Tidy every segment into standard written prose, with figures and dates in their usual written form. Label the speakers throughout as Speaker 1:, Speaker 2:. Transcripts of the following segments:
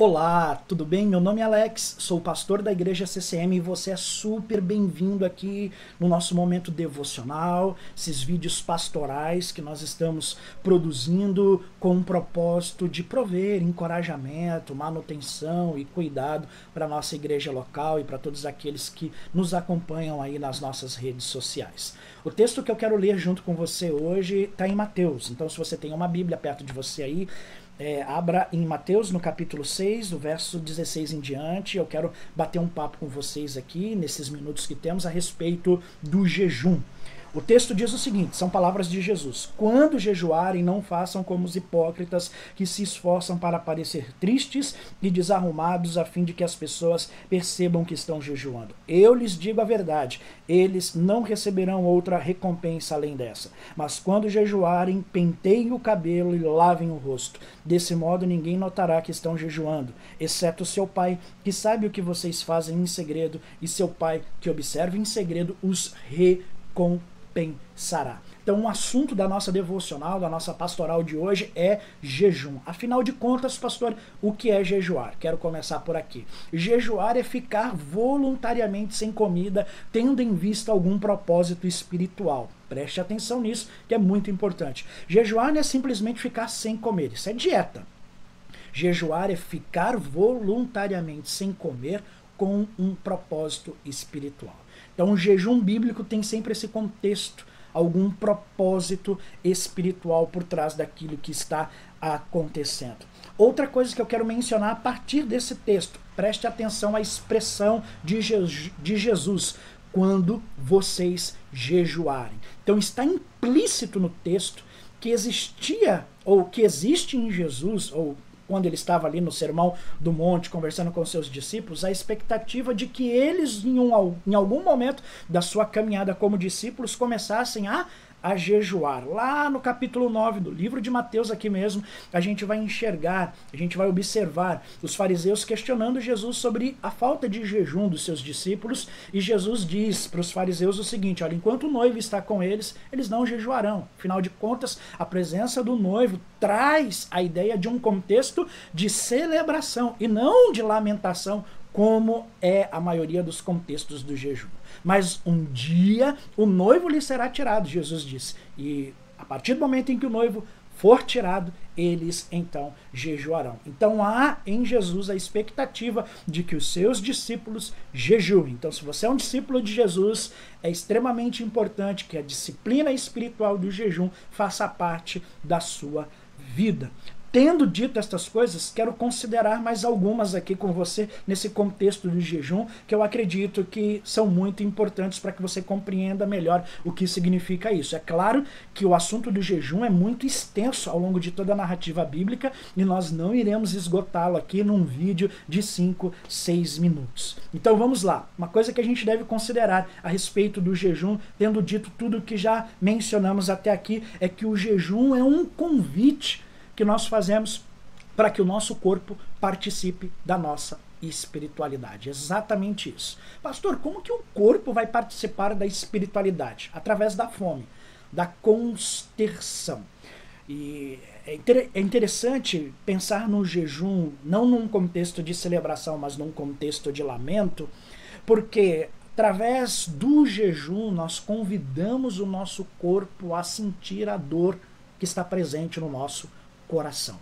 Speaker 1: Olá, tudo bem? Meu nome é Alex, sou pastor da Igreja CCM e você é super bem-vindo aqui no nosso momento devocional, esses vídeos pastorais que nós estamos produzindo com o propósito de prover encorajamento, manutenção e cuidado para a nossa igreja local e para todos aqueles que nos acompanham aí nas nossas redes sociais. O texto que eu quero ler junto com você hoje está em Mateus, então se você tem uma Bíblia perto de você aí, abra em Mateus no capítulo 6, do verso 16 em diante. Eu quero bater um papo com vocês aqui, nesses minutos que temos, a respeito do jejum. O texto diz o seguinte, são palavras de Jesus: quando jejuarem, não façam como os hipócritas que se esforçam para parecer tristes e desarrumados, a fim de que as pessoas percebam que estão jejuando. Eu lhes digo a verdade, eles não receberão outra recompensa além dessa. Mas quando jejuarem, penteiem o cabelo e lavem o rosto. Desse modo ninguém notará que estão jejuando, exceto seu pai, que sabe o que vocês fazem em segredo, e seu pai, que observa em segredo, os recompensará. Então, o assunto da nossa devocional, da nossa pastoral de hoje é jejum. Afinal de contas, pastor, o que é jejuar? Quero começar por aqui. Jejuar é ficar voluntariamente sem comida, tendo em vista algum propósito espiritual. Preste atenção nisso, que é muito importante. Jejuar não é simplesmente ficar sem comer, isso é dieta. Jejuar é ficar voluntariamente sem comer com um propósito espiritual. Então, o jejum bíblico tem sempre esse contexto, algum propósito espiritual por trás daquilo que está acontecendo. Outra coisa que eu quero mencionar a partir desse texto, preste atenção à expressão de Jesus, quando vocês jejuarem. Então está implícito no texto que existia, ou que existe em Jesus, ou quando ele estava ali no Sermão do Monte, conversando com seus discípulos, a expectativa de que eles, em algum momento da sua caminhada como discípulos, começassem a jejuar. Lá no capítulo 9 do livro de Mateus, aqui mesmo, a gente vai enxergar, a gente vai observar os fariseus questionando Jesus sobre a falta de jejum dos seus discípulos, e Jesus diz para os fariseus o seguinte: olha, enquanto o noivo está com eles, eles não jejuarão. Afinal de contas, a presença do noivo traz a ideia de um contexto de celebração e não de lamentação, como é a maioria dos contextos do jejum. Mas um dia o noivo lhe será tirado, Jesus disse. E a partir do momento em que o noivo for tirado, eles então jejuarão. Então há em Jesus a expectativa de que os seus discípulos jejuem. Então, se você é um discípulo de Jesus, é extremamente importante que a disciplina espiritual do jejum faça parte da sua vida. Tendo dito estas coisas, quero considerar mais algumas aqui com você nesse contexto do jejum, que eu acredito que são muito importantes para que você compreenda melhor o que significa isso. É claro que o assunto do jejum é muito extenso ao longo de toda a narrativa bíblica e nós não iremos esgotá-lo aqui num vídeo de 5, 6 minutos. Então vamos lá. Uma coisa que a gente deve considerar a respeito do jejum, tendo dito tudo o que já mencionamos até aqui, é que o jejum é um convite que nós fazemos para que o nosso corpo participe da nossa espiritualidade. Exatamente isso. Pastor, como que o corpo vai participar da espiritualidade? Através da fome, da consterção. E é interessante pensar no jejum, não num contexto de celebração, mas num contexto de lamento, porque através do jejum nós convidamos o nosso corpo a sentir a dor que está presente no nosso coração.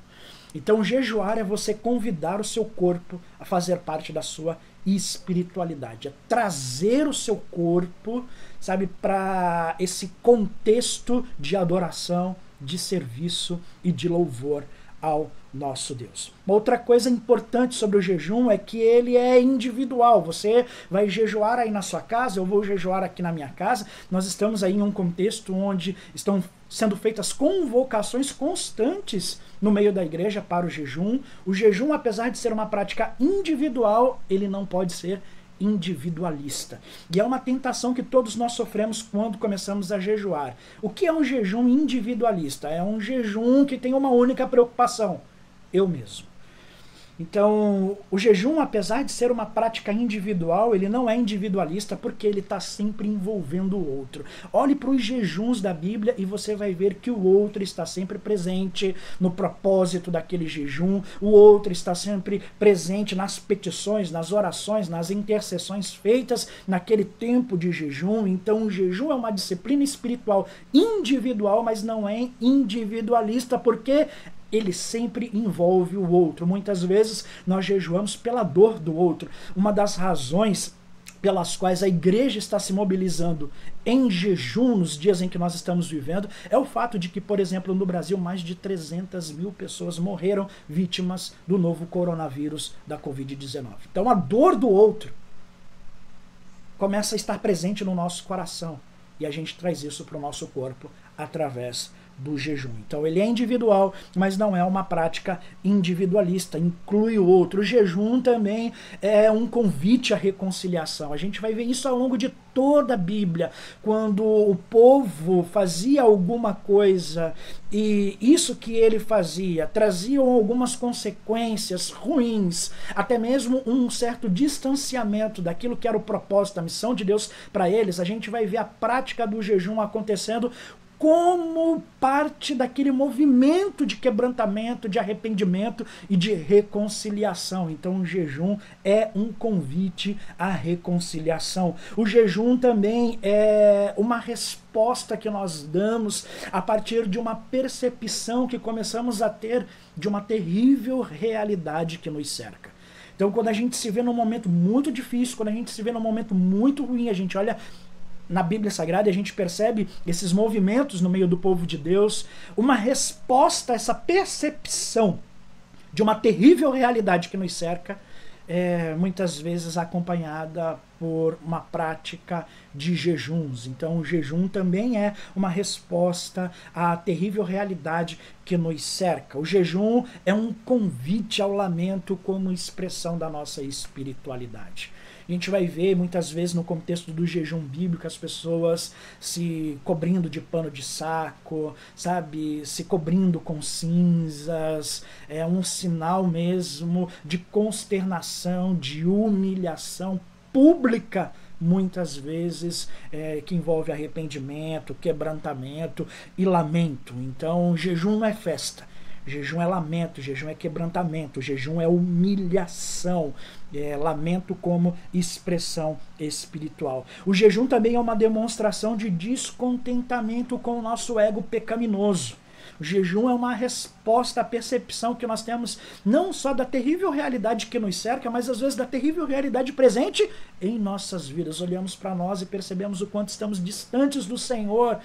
Speaker 1: Então, jejuar é você convidar o seu corpo a fazer parte da sua espiritualidade, é trazer o seu corpo, sabe, para esse contexto de adoração, de serviço e de louvor ao nosso Deus. Uma outra coisa importante sobre o jejum é que ele é individual. Você vai jejuar aí na sua casa, eu vou jejuar aqui na minha casa. Nós estamos aí em um contexto onde estão sendo feitas convocações constantes no meio da igreja para o jejum. O jejum, apesar de ser uma prática individual, ele não pode ser individualista. E é uma tentação que todos nós sofremos quando começamos a jejuar. O que é um jejum individualista? É um jejum que tem uma única preocupação: eu mesmo. Então, o jejum, apesar de ser uma prática individual, ele não é individualista porque ele está sempre envolvendo o outro. Olhe para os jejuns da Bíblia e você vai ver que o outro está sempre presente no propósito daquele jejum, o outro está sempre presente nas petições, nas orações, nas intercessões feitas naquele tempo de jejum. Então, o jejum é uma disciplina espiritual individual, mas não é individualista, porque ele sempre envolve o outro. Muitas vezes nós jejuamos pela dor do outro. Uma das razões pelas quais a igreja está se mobilizando em jejum nos dias em que nós estamos vivendo é o fato de que, por exemplo, no Brasil, mais de 300 mil pessoas morreram vítimas do novo coronavírus da Covid-19. Então a dor do outro começa a estar presente no nosso coração e a gente traz isso para o nosso corpo através do jejum. Então ele é individual, mas não é uma prática individualista, inclui o outro. O jejum também é um convite à reconciliação. A gente vai ver isso ao longo de toda a Bíblia. Quando o povo fazia alguma coisa e isso que ele fazia traziam algumas consequências ruins, até mesmo um certo distanciamento daquilo que era o propósito, a missão de Deus para eles, a gente vai ver a prática do jejum acontecendo como parte daquele movimento de quebrantamento, de arrependimento e de reconciliação. Então o jejum é um convite à reconciliação. O jejum também é uma resposta que nós damos a partir de uma percepção que começamos a ter de uma terrível realidade que nos cerca. Então quando a gente se vê num momento muito difícil, quando a gente se vê num momento muito ruim, a gente olha na Bíblia Sagrada e a gente percebe esses movimentos no meio do povo de Deus, uma resposta a essa percepção de uma terrível realidade que nos cerca, muitas vezes acompanhada por uma prática de jejuns. Então o jejum também é uma resposta à terrível realidade que nos cerca. O jejum é um convite ao lamento como expressão da nossa espiritualidade. A gente vai ver muitas vezes no contexto do jejum bíblico as pessoas se cobrindo de pano de saco, sabe, se cobrindo com cinzas. É um sinal mesmo de consternação, de humilhação pública, muitas vezes, que envolve arrependimento, quebrantamento e lamento. Então, jejum não é festa. Jejum é lamento, jejum é quebrantamento, jejum é humilhação, lamento como expressão espiritual. O jejum também é uma demonstração de descontentamento com o nosso ego pecaminoso. O jejum é uma resposta à percepção que nós temos não só da terrível realidade que nos cerca, mas às vezes da terrível realidade presente em nossas vidas. Olhamos para nós e percebemos o quanto estamos distantes do Senhor.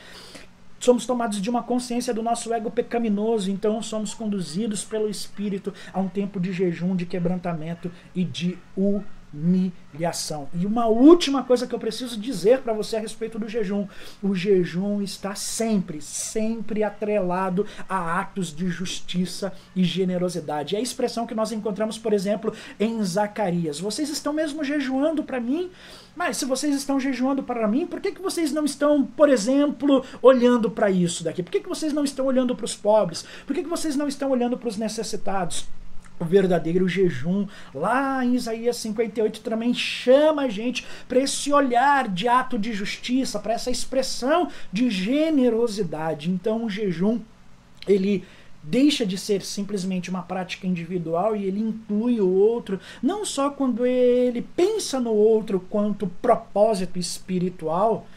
Speaker 1: Somos tomados de uma consciência do nosso ego pecaminoso, então somos conduzidos pelo Espírito a um tempo de jejum, de quebrantamento e de humilhação. E uma última coisa que eu preciso dizer para você a respeito do jejum: o jejum está sempre, sempre atrelado a atos de justiça e generosidade. É a expressão que nós encontramos, por exemplo, em Zacarias. Vocês estão mesmo jejuando para mim? Mas se vocês estão jejuando para mim, por que vocês não estão, por exemplo, olhando para isso daqui? Por que vocês não estão olhando para os pobres? Por que vocês não estão olhando para os necessitados? O verdadeiro jejum, lá em Isaías 58, também chama a gente para esse olhar de ato de justiça, para essa expressão de generosidade. Então o jejum, ele deixa de ser simplesmente uma prática individual e ele inclui o outro, não só quando ele pensa no outro quanto propósito espiritual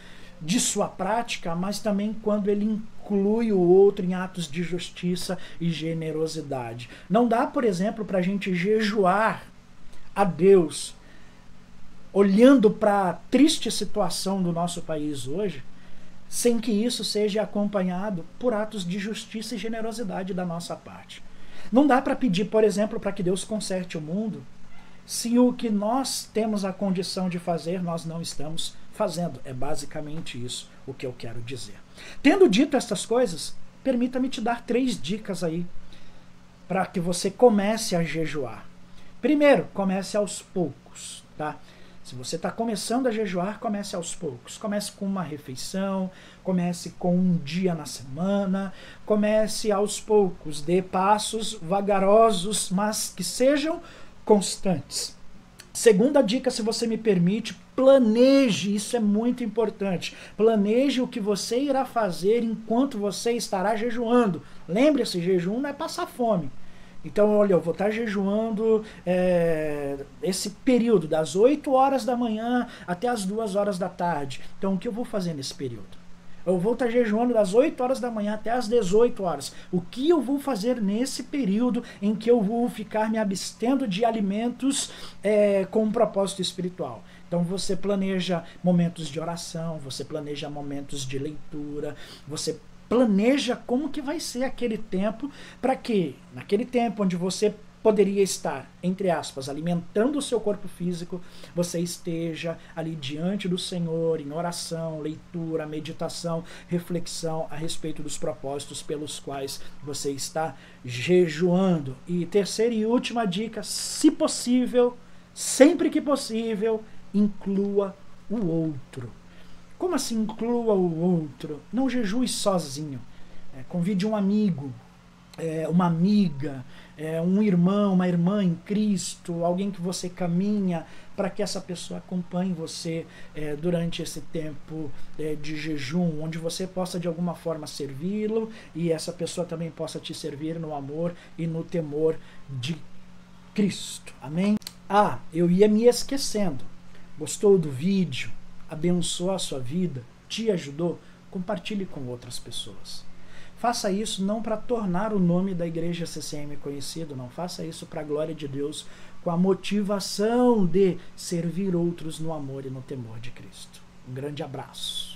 Speaker 1: de sua prática, mas também quando ele inclui o outro em atos de justiça e generosidade. Não dá, por exemplo, para a gente jejuar a Deus olhando para a triste situação do nosso país hoje, sem que isso seja acompanhado por atos de justiça e generosidade da nossa parte. Não dá para pedir, por exemplo, para que Deus conserte o mundo, se o que nós temos a condição de fazer, nós não estamos fazendo. É basicamente isso o que eu quero dizer. Tendo dito estas coisas, permita-me te dar 3 dicas aí para que você comece a jejuar. Primeiro, comece aos poucos, tá? Se você está começando a jejuar, comece aos poucos. Comece com uma refeição, comece com um dia na semana, comece aos poucos, dê passos vagarosos, mas que sejam constantes. Segunda dica, se você me permite, planeje, isso é muito importante. Planeje o que você irá fazer enquanto você estará jejuando. Lembre-se, jejum não é passar fome. Então, olha, eu vou estar jejuando esse período, das 8 horas da manhã até as 2 horas da tarde. Então, o que eu vou fazer nesse período? Eu vou estar jejuando das 8 horas da manhã até as 18 horas. O que eu vou fazer nesse período em que eu vou ficar me abstendo de alimentos com um propósito espiritual? Então você planeja momentos de oração, você planeja momentos de leitura, você planeja como que vai ser aquele tempo para que, naquele tempo onde você poderia estar, entre aspas, alimentando o seu corpo físico, você esteja ali diante do Senhor, em oração, leitura, meditação, reflexão a respeito dos propósitos pelos quais você está jejuando. E terceira e última dica, se possível, sempre que possível, inclua o outro. Como assim inclua o outro? Não jejue sozinho. Convide um amigo, uma amiga, um irmão, uma irmã em Cristo, alguém que você caminha, para que essa pessoa acompanhe você durante esse tempo de jejum, onde você possa de alguma forma servi-lo e essa pessoa também possa te servir no amor e no temor de Cristo. Amém? Ah, eu ia me esquecendo. Gostou do vídeo? Abençoou a sua vida? Te ajudou? Compartilhe com outras pessoas. Faça isso não para tornar o nome da igreja CCM conhecido, não. Faça isso para a glória de Deus, com a motivação de servir outros no amor e no temor de Cristo. Um grande abraço.